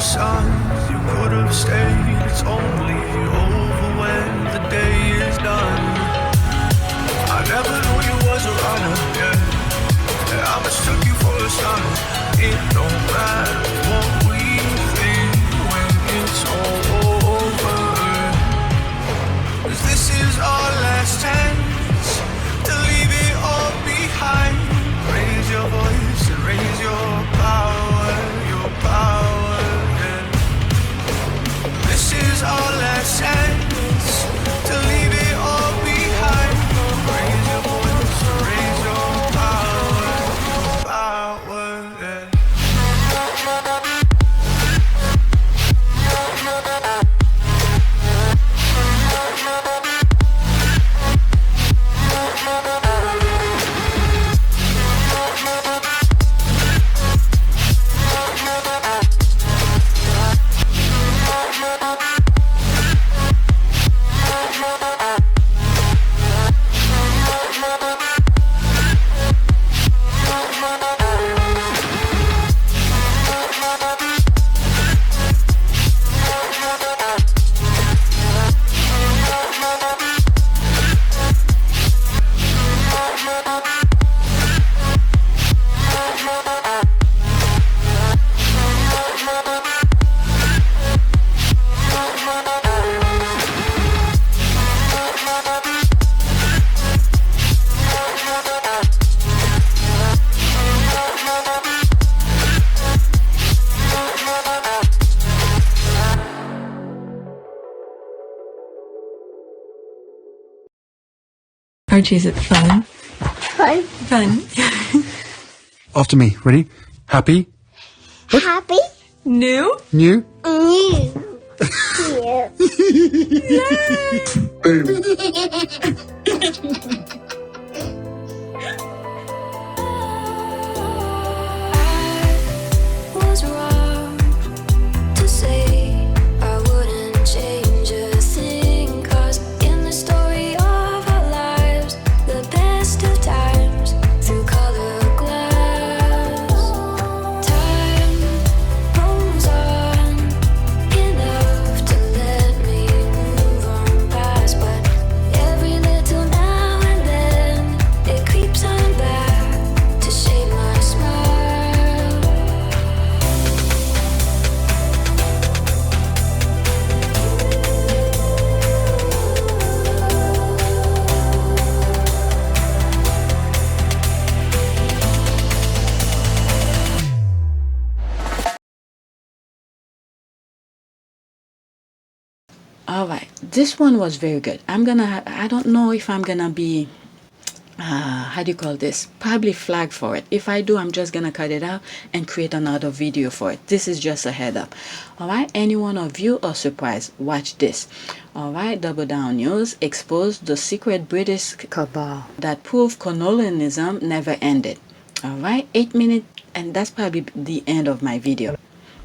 sun, you could have stayed. It's only over when the day is done. I never knew you was a runner, yeah. I mistook you for a son. It don't matter what we think when it's all over. 'Cause this is our last chance to leave it all behind. Raise your voice and raise your power, yeah. This is our last chance to leave it all behind. Raise your voice and raise your power, yeah. Archie, is it fun? Fun. Fun. After me. Ready? Happy? Happy. New? New? New. Boom. Was wrong to say I wouldn't change a thing, 'cause in the story of our lives, the best of times through colored glass, time moves on enough to let me move on past, but every little now and then it creeps on back to shade my smile. All right, this one was very good. I don't know if I'm gonna be, how do you call this? Probably flag for it. If I do, I'm just gonna cut it out and create another video for it. This is just a head up. All right, any one of you are surprised, watch this. All right, Double Down News exposed the secret British cabal that proved colonialism never ended. All right, 8 minutes, and that's probably the end of my video.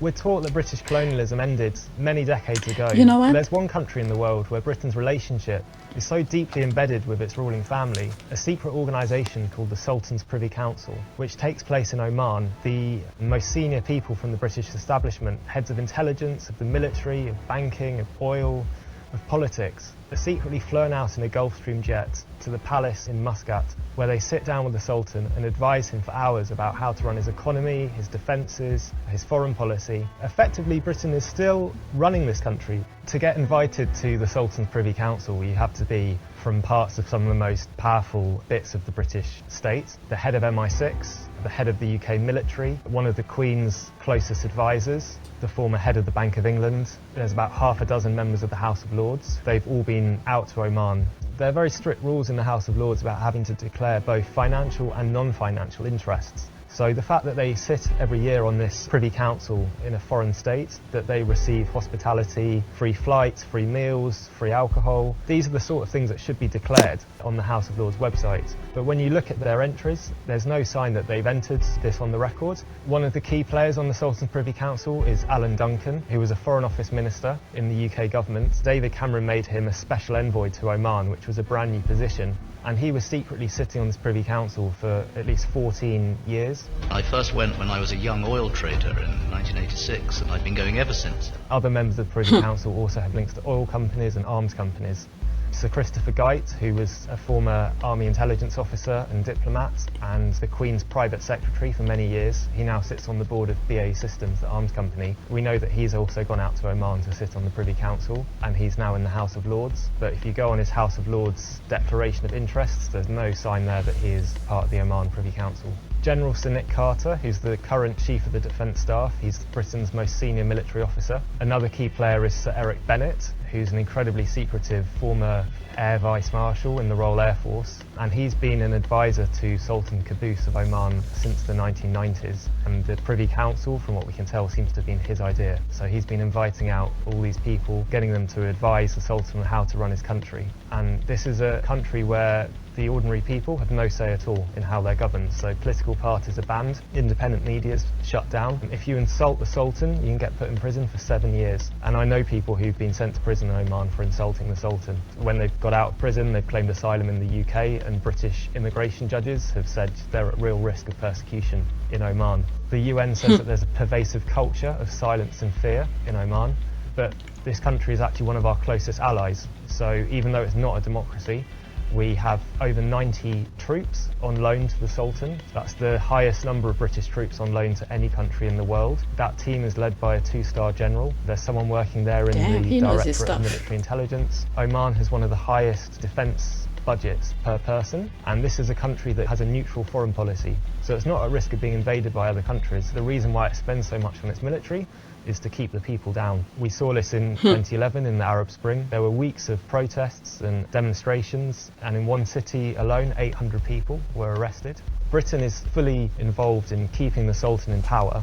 We're taught that British colonialism ended many decades ago. You know what? There's one country in the world where Britain's relationship is so deeply embedded with its ruling family, a secret organisation called the Sultan's Privy Council, which takes place in Oman. The most senior people from the British establishment, heads of intelligence, of the military, of banking, of oil, of politics, are secretly flown out in a Gulfstream jet to the palace in Muscat, where they sit down with the Sultan and advise him for hours about how to run his economy, his defences, his foreign policy. Effectively, Britain is still running this country. To get invited to the Sultan's Privy Council, you have to be from parts of some of the most powerful bits of the British state. The head of MI6, the head of the UK military, one of the Queen's closest advisors, the former head of the Bank of England. There's about half a dozen members of the House of Lords. They've all been out to Oman. There are very strict rules in the House of Lords about having to declare both financial and non-financial interests. So the fact that they sit every year on this Privy Council in a foreign state, that they receive hospitality, free flights, free meals, free alcohol, these are the sort of things that should be declared on the House of Lords website. But when you look at their entries, there's no sign that they've entered this on the record. One of the key players on the Sultan's Privy Council is Alan Duncan, who was a Foreign Office Minister in the UK government. David Cameron made him a special envoy to Oman, which was a brand new position. and he was secretly sitting on this Privy Council for at least 14 years. I first went when I was a young oil trader in 1986, and I've been going ever since. Other members of the Privy Council also have links to oil companies and arms companies. Sir Christopher Geit, who was a former Army intelligence officer and diplomat and the Queen's private secretary for many years, he now sits on the board of BAE Systems, the arms company. We know that he's also gone out to Oman to sit on the Privy Council, and he's now in the House of Lords. But if you go on his House of Lords declaration of interests, there's no sign there that he is part of the Oman Privy Council. General Sir Nick Carter, who's the current Chief of the Defence Staff, he's Britain's most senior military officer. Another key player is Sir Eric Bennett, who's an incredibly secretive former Air Vice Marshal in the Royal Air Force, and he's been an advisor to Sultan Qaboos of Oman since the 1990s, and the Privy Council, from what we can tell, seems to have been his idea. So he's been inviting out all these people, getting them to advise the Sultan on how to run his country. And this is a country where the ordinary people have no say at all in how they're governed. So political parties are banned, independent media is shut down. If you insult the Sultan, you can get put in prison for 7 years. And I know people who've been sent to prison in Oman for insulting the Sultan. When they've got out of prison, they've claimed asylum in the UK, and British immigration judges have said they're at real risk of persecution in Oman. The UN says that there's a pervasive culture of silence and fear in Oman, but this country is actually one of our closest allies. So even though it's not a democracy, we have over 90 troops on loan to the Sultan. That's the highest number of British troops on loan to any country in the world. That team is led by a 2-star general. There's someone working there in the Directorate of Military Intelligence. Oman has one of the highest defence budgets per person, and this is a country that has a neutral foreign policy. So it's not at risk of being invaded by other countries. The reason why it spends so much on its military is to keep the people down. We saw this in 2011 in the Arab Spring. There were weeks of protests and demonstrations, and in one city alone, 800 people were arrested. Britain is fully involved in keeping the Sultan in power.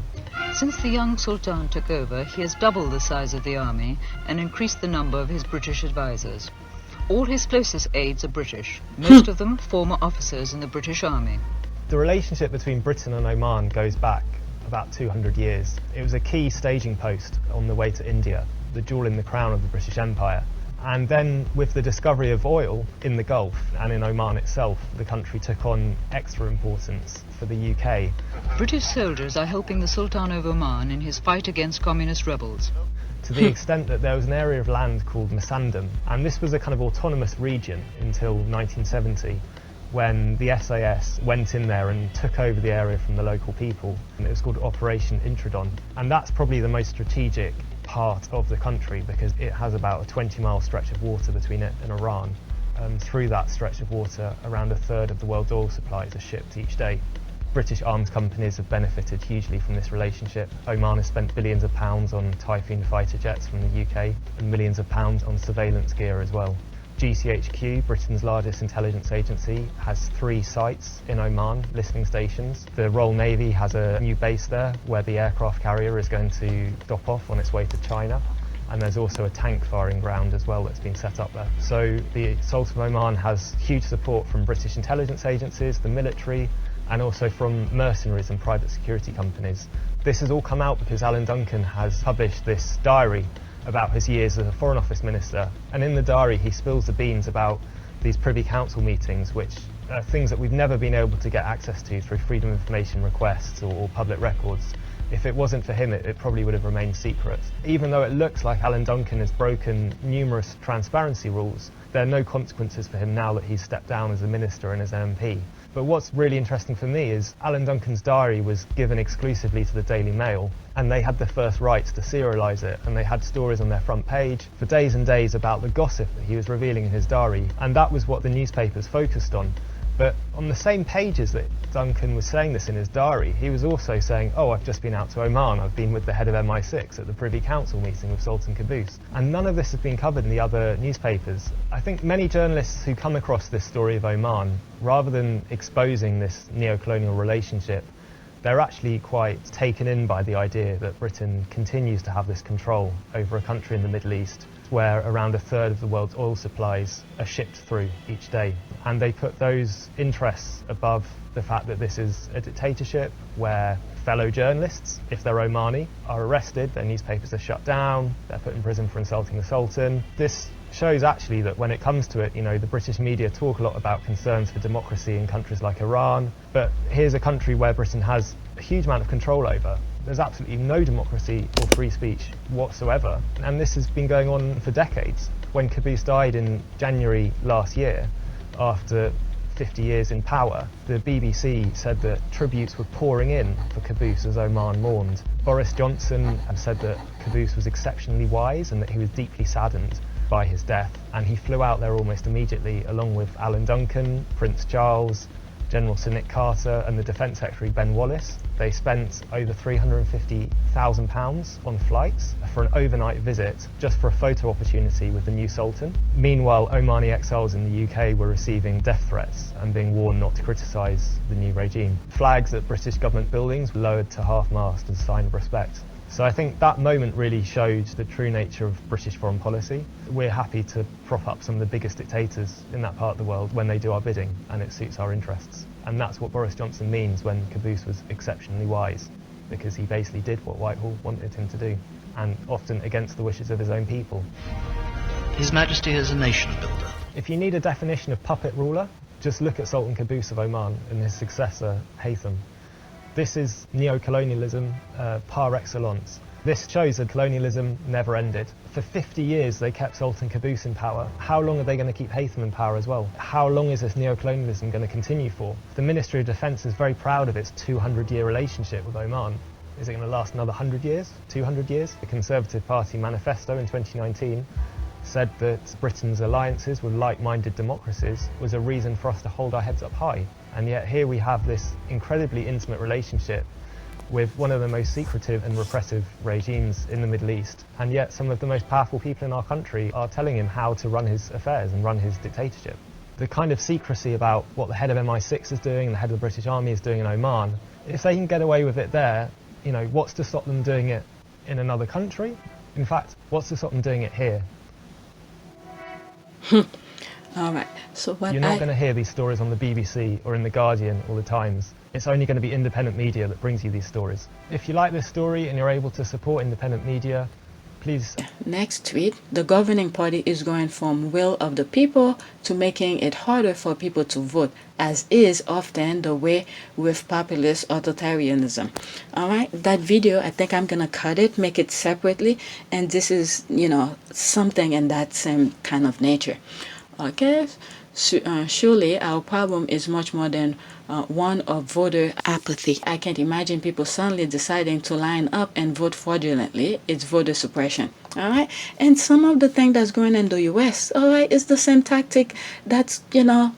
Since the young Sultan took over, he has doubled the size of the army and increased the number of his British advisors. All his closest aides are British, most of them former officers in the British Army. The relationship between Britain and Oman goes back about 200 years. It was a key staging post on the way to India, the jewel in the crown of the British Empire. And then with the discovery of oil in the Gulf and in Oman itself, the country took on extra importance for the UK. British soldiers are helping the Sultan of Oman in his fight against communist rebels. To the extent that there was an area of land called Misandam, and this was a kind of autonomous region until 1970, when the SAS went in there and took over the area from the local people. And it was called Operation Introdon. And that's probably the most strategic part of the country, because it has about a 20-mile stretch of water between it and Iran. Through that stretch of water, around a third of the world's oil supplies are shipped each day. British arms companies have benefited hugely from this relationship. Oman has spent billions of pounds on Typhoon fighter jets from the UK and millions of pounds on surveillance gear as well. GCHQ, Britain's largest intelligence agency, has 3 sites in Oman, listening stations. The Royal Navy has a new base there where the aircraft carrier is going to stop off on its way to China. And there's also a tank firing ground as well that's been set up there. So the Sultan of Oman has huge support from British intelligence agencies, the military, and also from mercenaries and private security companies. This has all come out because Alan Duncan has published this diary about his years as a Foreign Office Minister, and in the diary he spills the beans about these Privy Council meetings, which are things that we've never been able to get access to through freedom of information requests or public records. If it wasn't for him, it probably would have remained secret. Even though it looks like Alan Duncan has broken numerous transparency rules, there are no consequences for him now that he's stepped down as a minister and as an MP. But what's really interesting for me is Alan Duncan's diary was given exclusively to the Daily Mail, and they had the first rights to serialise it, and they had stories on their front page for days and days about the gossip that he was revealing in his diary, and that was what the newspapers focused on. But on the same pages that Duncan was saying this in his diary, he was also saying, oh, I've just been out to Oman, I've been with the head of MI6 at the Privy Council meeting with Sultan Qaboos. And none of this has been covered in the other newspapers. I think many journalists who come across this story of Oman, rather than exposing this neo-colonial relationship, they're actually quite taken in by the idea that Britain continues to have this control over a country in the Middle East where around a third of the world's oil supplies are shipped through each day. And they put those interests above the fact that this is a dictatorship where fellow journalists, if they're Omani, are arrested, their newspapers are shut down, they're put in prison for insulting the Sultan. This shows actually that when it comes to it, you know, the British media talk a lot about concerns for democracy in countries like Iran, but here's a country where Britain has a huge amount of control over. There's absolutely no democracy or free speech whatsoever, and this has been going on for decades. When Qaboos died in January last year, after 50 years in power, the BBC said that tributes were pouring in for Qaboos as Oman mourned. Boris Johnson said that Qaboos was exceptionally wise and that he was deeply saddened by his death, and he flew out there almost immediately along with Alan Duncan, Prince Charles, General Sir Nick Carter and the Defence Secretary Ben Wallace. They spent over £350,000 on flights for an overnight visit just for a photo opportunity with the new Sultan. Meanwhile, Omani exiles in the UK were receiving death threats and being warned not to criticise the new regime. Flags at British government buildings were lowered to half-mast as a sign of respect. So I think that moment really showed the true nature of British foreign policy. We're happy to prop up some of the biggest dictators in that part of the world when they do our bidding and it suits our interests. And that's what Boris Johnson means when Qaboos was exceptionally wise, because he basically did what Whitehall wanted him to do, and often against the wishes of his own people. His Majesty is a nation builder. If you need a definition of puppet ruler, just look at Sultan Qaboos of Oman and his successor Haytham. This is neo-colonialism par excellence. This shows that colonialism never ended. For 50 years they kept Sultan Qaboos in power. How long are they going to keep Haytham in power as well? How long is this neo-colonialism going to continue for? The Ministry of Defence is very proud of its 200-year relationship with Oman. Is it going to last another 100 years? 200 years? The Conservative Party manifesto in 2019 said that Britain's alliances with like-minded democracies was a reason for us to hold our heads up high. And yet here we have this incredibly intimate relationship with one of the most secretive and repressive regimes in the Middle East. And yet some of the most powerful people in our country are telling him how to run his affairs and run his dictatorship. The kind of secrecy about what the head of MI6 is doing and the head of the British Army is doing in Oman, if they can get away with it there, you know, what's to stop them doing it in another country? In fact, what's to stop them doing it here? All right. So what You're not going to hear these stories on the BBC or in The Guardian or The Times. It's only going to be independent media that brings you these stories. If you like this story and you're able to support independent media, please. Next tweet, the governing party is going from will of the people to making it harder for people to vote, as is often the way with populist authoritarianism. All right, that video, I think I'm gonna cut it, make it separately, and this is, you know, something in that same kind of nature. Okay, surely our problem is much more than one of voter apathy. I can't imagine people suddenly deciding to line up and vote fraudulently. It's voter suppression. All right, and some of the thing that's going in the US, all right, is the same tactic that's, you know,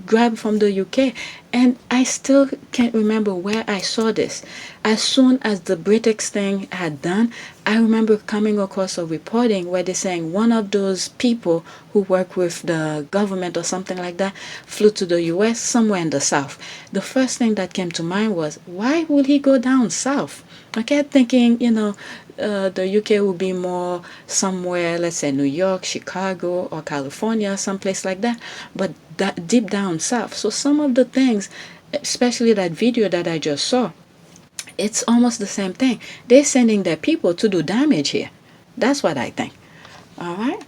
grabbed from the UK. And I still can't remember where I saw this. As soon as the Brexit thing had done, I remember coming across a reporting where they're saying one of those people who work with the government or something like that flew to the US somewhere in the South. The first thing that came to mind was, why would he go down south? I kept thinking, you know, the UK would be more somewhere, let's say New York, Chicago, or California, someplace like that, but that deep down south. So some of the things, especially that video that I just saw, it's almost the same thing. They're sending their people to do damage here. That's what I think. All right.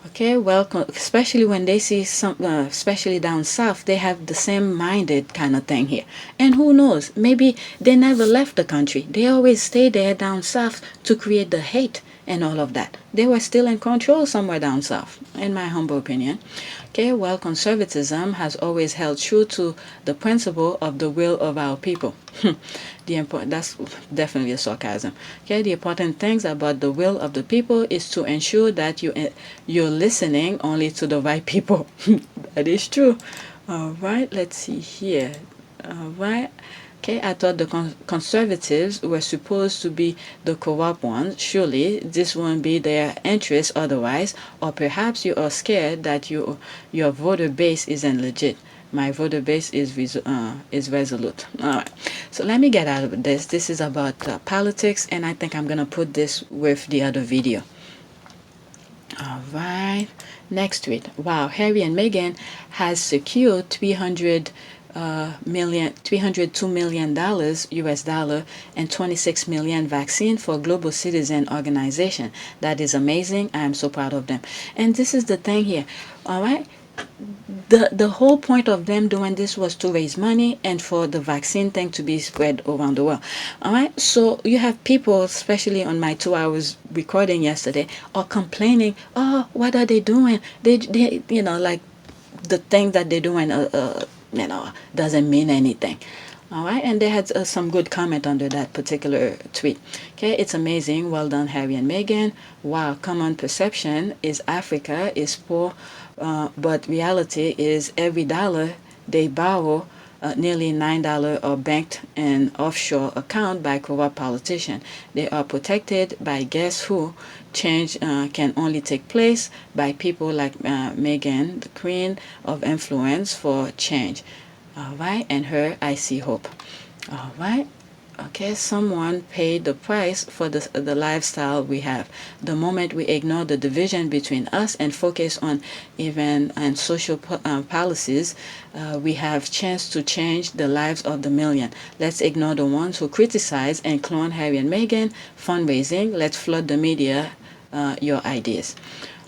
Okay, well, especially when they see some, especially down south, they have the same minded kind of thing here. And who knows, maybe they never left the country. They always stay there down south to create the hate and all of that. They were still in control somewhere down south, in my humble opinion. Okay, well, conservatism has always held true to the principle of the will of our people. That's definitely a sarcasm. Okay, the important things about the will of the people is to ensure that you're listening only to the right people. That is true. All right, let's see here. All right. Okay, I thought the conservatives were supposed to be the corrupt ones. Surely this won't be their interest otherwise, or perhaps you are scared that your voter base isn't legit. My voter base is resolute. All right, so let me get out of this. This is about politics, and I think I'm gonna put this with the other video. All right, next tweet. Wow, Harry and Meghan has secured 300 $302 million US dollar and 26 million vaccine for global citizen organization. That is amazing. I am so proud of them. And this is the thing here. All right. The whole point of them doing this was to raise money and for the vaccine thing to be spread around the world. All right. So you have people, especially on my 2 hours recording yesterday, are complaining, oh, what are they doing? They like the thing that they're doing, doesn't mean anything. All right, and they had some good comment under that particular tweet. Okay, it's amazing. Well done, Harry and Meghan. Wow, common perception is Africa is poor, but reality is every dollar they borrow, nearly $9 are banked in offshore account by corrupt politicians. They are protected by guess who. Change can only take place by people like Meghan, the queen of influence for change. All right, and her, I see hope. All right. Okay, someone paid the price for the lifestyle we have. The moment we ignore the division between us and focus on even and social policies, we have chance to change the lives of the million. Let's ignore the ones who criticize and clone Harry and Meghan fundraising. Let's flood the media your ideas.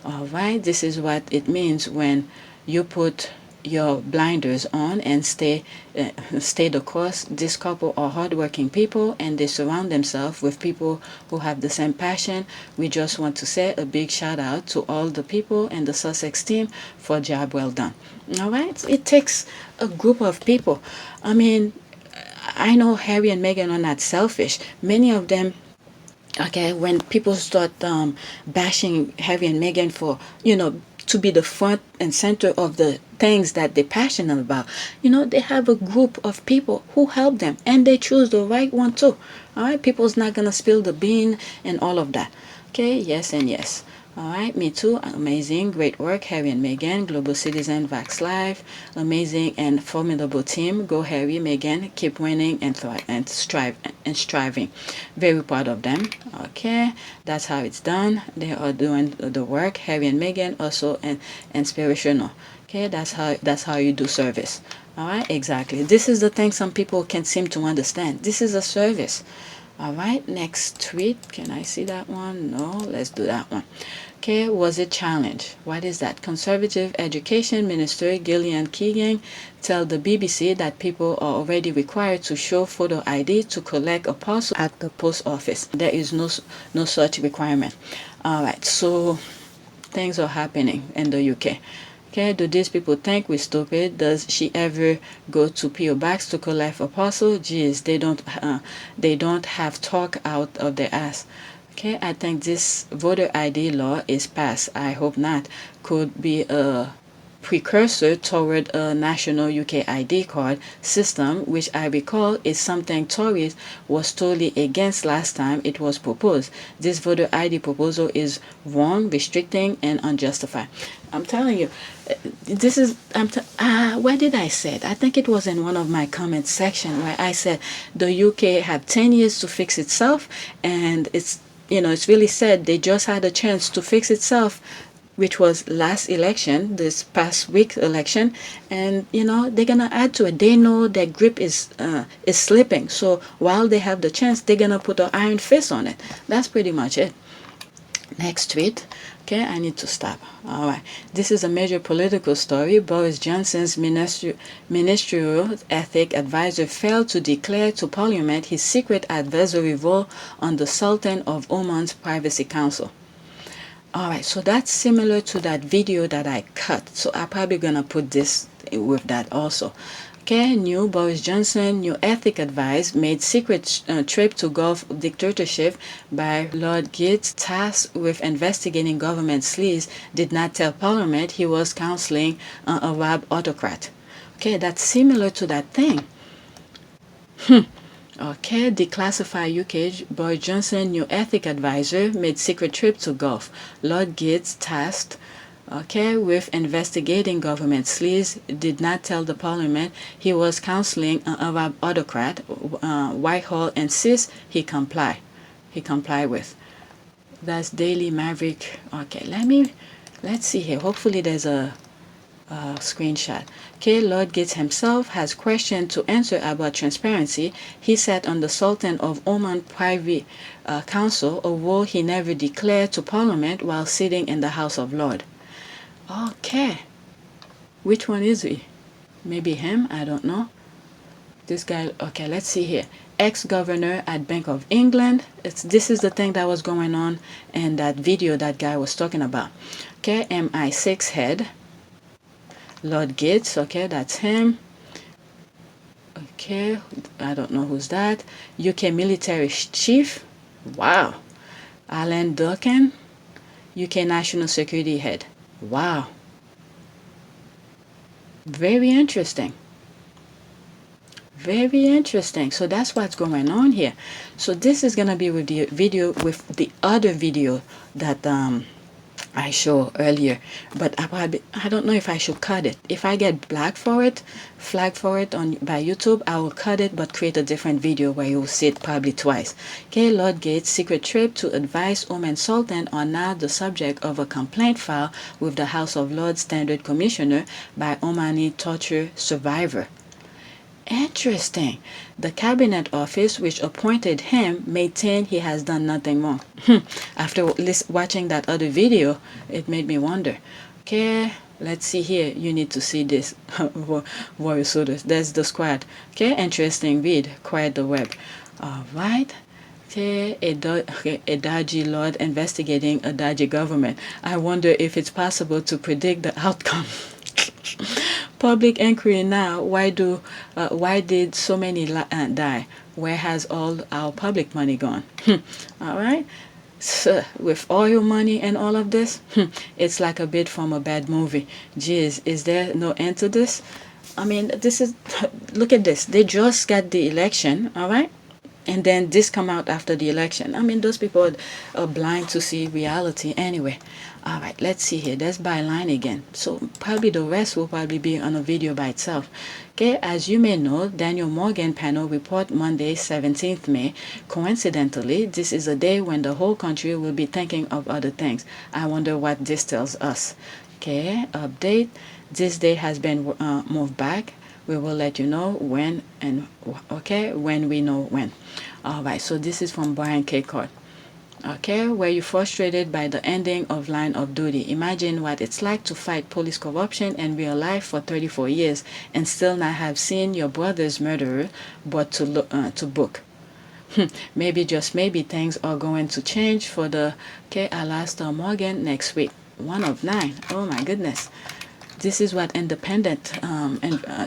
All right, this is what it means when you put your blinders on and stay the course. This couple are hardworking people and they surround themselves with people who have the same passion. We just want to say a big shout out to all the people and the Sussex team for a job well done. All right, it takes a group of people. I mean, I know Harry and Meghan are not selfish. Many of them, okay, when people start bashing Harry and Meghan for, to be the front and center of the things that they're passionate about, they have a group of people who help them and they choose the right one too. All right, people's not gonna spill the bean and all of that. Okay, yes and yes. All right, me too. Amazing, great work, Harry and Meghan. Global Citizen Vax Live, amazing and formidable team. Go Harry, Meghan, keep winning and thrive and striving. Very proud of them. Okay, that's how it's done. They are doing the work. Harry and Meghan also inspirational. Okay, that's how you do service. All right, exactly. This is the thing some people can't seem to understand. This is a service. All right, next tweet. Can I see that one? No, let's do that one. Okay, was it challenge? What is that? Conservative Education Minister Gillian Keegan tell the BBC that people are already required to show photo ID to collect a parcel at the post office. There is no such requirement. All right, so things are happening in the UK. Okay, do these people think we're stupid? Does she ever go to PO Box to collect a parcel? Geez, they don't have talk out of their ass. Okay, I think this voter ID law is passed. I hope not. Could be a precursor toward a national UK ID card system, which I recall is something Tories was totally against last time it was proposed. This voter ID proposal is wrong, restricting, and unjustified. I'm telling you, this is, where did I say it? I think it was in one of my comment section where I said the UK had 10 years to fix itself, and it's really sad they just had a chance to fix itself, which was last election, this past week election, and they're gonna add to it. They know their grip is slipping, so while they have the chance, they're gonna put an iron fist on it. That's pretty much it. Next tweet. Okay, I need to stop. All right, this is a major political story. Boris Johnson's ministerial ethic advisor failed to declare to Parliament his secret advisory role on the Sultan of Oman's Privacy Council. All right, so that's similar to that video that I cut. So I'm probably gonna put this with that also. Okay, new Boris Johnson, new ethic advice, made secret trip to Gulf dictatorship by Lord Gates, tasked with investigating government sleaze, did not tell Parliament he was counseling an Arab autocrat. Okay, that's similar to that thing. Okay, declassified UK, Boris Johnson, new ethic advisor, made secret trip to Gulf. Lord Gates, tasked with investigating government sleaze, did not tell the Parliament he was counseling an Arab autocrat. Whitehall insists he comply with. That's Daily Maverick. Okay, let's see here. Hopefully there's a screenshot. Okay, Lord Gates himself has questions to answer about transparency. He sat on the Sultan of Oman Privy Council, a role he never declared to Parliament while sitting in the House of Lords. Okay, which one is he? Maybe him, I don't know. This guy, okay, let's see here. Ex-governor at Bank of England. This is the thing that was going on in that video that guy was talking about. Okay, MI6 head. Lord Gates, okay, that's him. Okay, I don't know who's that. UK military chief. Wow. Alan Duncan, UK national security head. Wow. Very interesting. Very interesting. So that's what's going on here. So this is gonna be with the video, with the other video that I showed earlier, but I don't know if I should cut it. If I get flag for it by YouTube, I will cut it but create a different video where you will see it probably twice. Okay, Lord Gates' secret trip to advise Oman Sultan are now the subject of a complaint filed with the House of Lords Standard Commissioner by Omani torture survivor. Interesting. The Cabinet Office, which appointed him, maintained he has done nothing wrong. After watching that other video, it made me wonder. Okay, let's see here. You need to see this. Warrior Sodas. That's the squad. Okay, interesting read. Quiet the web. Alright. Okay, a dodgy lord investigating a dodgy government. I wonder if it's possible to predict the outcome. Public inquiry now. Why did so many die? Where has all our public money gone? All right. So, with oil money and all of this, it's like a bit from a bad movie. Jeez, is there no end to this? I mean, this is, look at this. They just got the election, all right? And then this come out after the election. I mean, those people are blind to see reality anyway. All right, let's see here. There's byline again. So probably the rest will probably be on a video by itself. Okay, as you may know, Daniel Morgan panel report Monday, 17th May. Coincidentally, this is a day when the whole country will be thinking of other things. I wonder what this tells us. Okay, update. This day has been moved back. We will let you know when and okay, when we know when. All right, so this is from Brian K. Court. Okay, were you frustrated by the ending of Line of Duty? Imagine what it's like to fight police corruption in real life for 34 years and still not have seen your brother's murderer brought to book. Maybe, just maybe, things are going to change for the Alastair Morgan next week. 1 of 9. Oh my goodness. This is what independent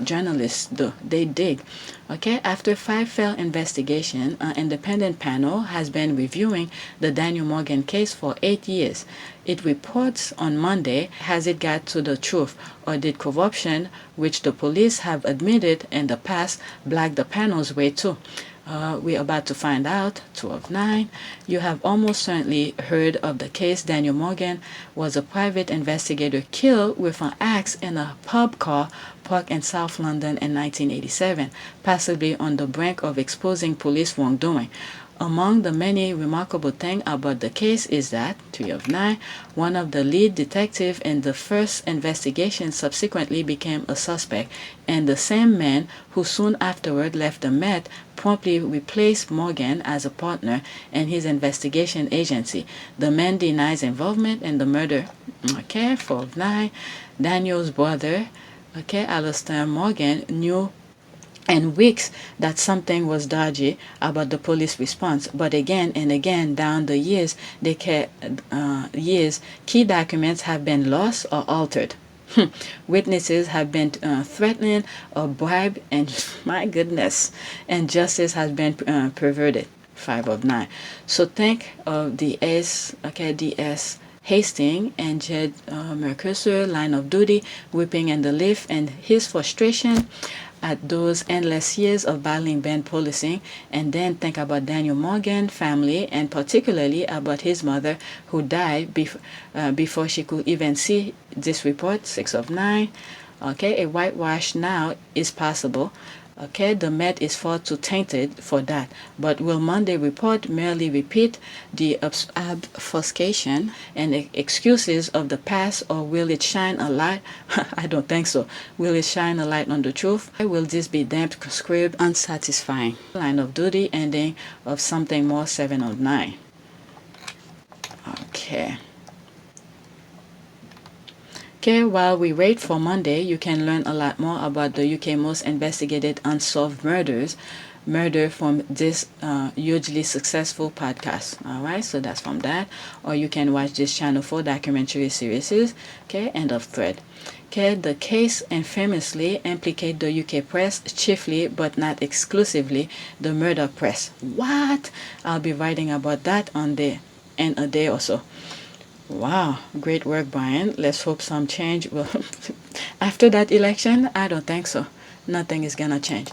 journalists do. They dig. Okay, after 5 failed investigation, an independent panel has been reviewing the Daniel Morgan case for 8 years. It reports on Monday, has it got to the truth, or did corruption, which the police have admitted in the past, black the panel's way too? We're about to find out. 2 of 9. You have almost certainly heard of the case. Daniel Morgan was a private investigator killed with an axe in a pub car parked in South London in 1987, possibly on the brink of exposing police wrongdoing. Among the many remarkable things about the case is that, 3 of 9, one of the lead detectives in the first investigation subsequently became a suspect, and the same man who soon afterward left the Met promptly replaced Morgan as a partner in his investigation agency. The man denies involvement in the murder. Okay, 4 of 9. Daniel's brother, Alastair Morgan, knew in weeks that something was dodgy about the police response, but again and again down the years, key documents have been lost or altered. Witnesses have been threatened or bribed, and my goodness, and justice has been perverted. 5 of 9. So think of DS Hastings and Jed Mercury, Line of Duty, whipping in the lift, and his frustration at those endless years of battling bad policing, and then think about Daniel Morgan's family, and particularly about his mother who died before she could even see this report. 6 of 9. Okay, a whitewash now is possible. Okay, the Met is far too tainted for that. But will Monday report merely repeat the obfuscation and excuses of the past, or will it shine a light? I don't think so. Will it shine a light on the truth? Or will this be damp, scribed, unsatisfying? Line of duty, ending of something more, 709. Okay. Okay, while we wait for Monday, you can learn a lot more about the UK most investigated unsolved murder from this hugely successful podcast. Alright, so that's from that. Or you can watch this Channel 4 documentary series. Okay, end of thread. Okay, the case infamously implicate the UK press, chiefly but not exclusively the murder press. What? I'll be writing about that in a day or so. Wow, great work, Brian. Let's hope some change will. After that election, I don't think so. Nothing is gonna change.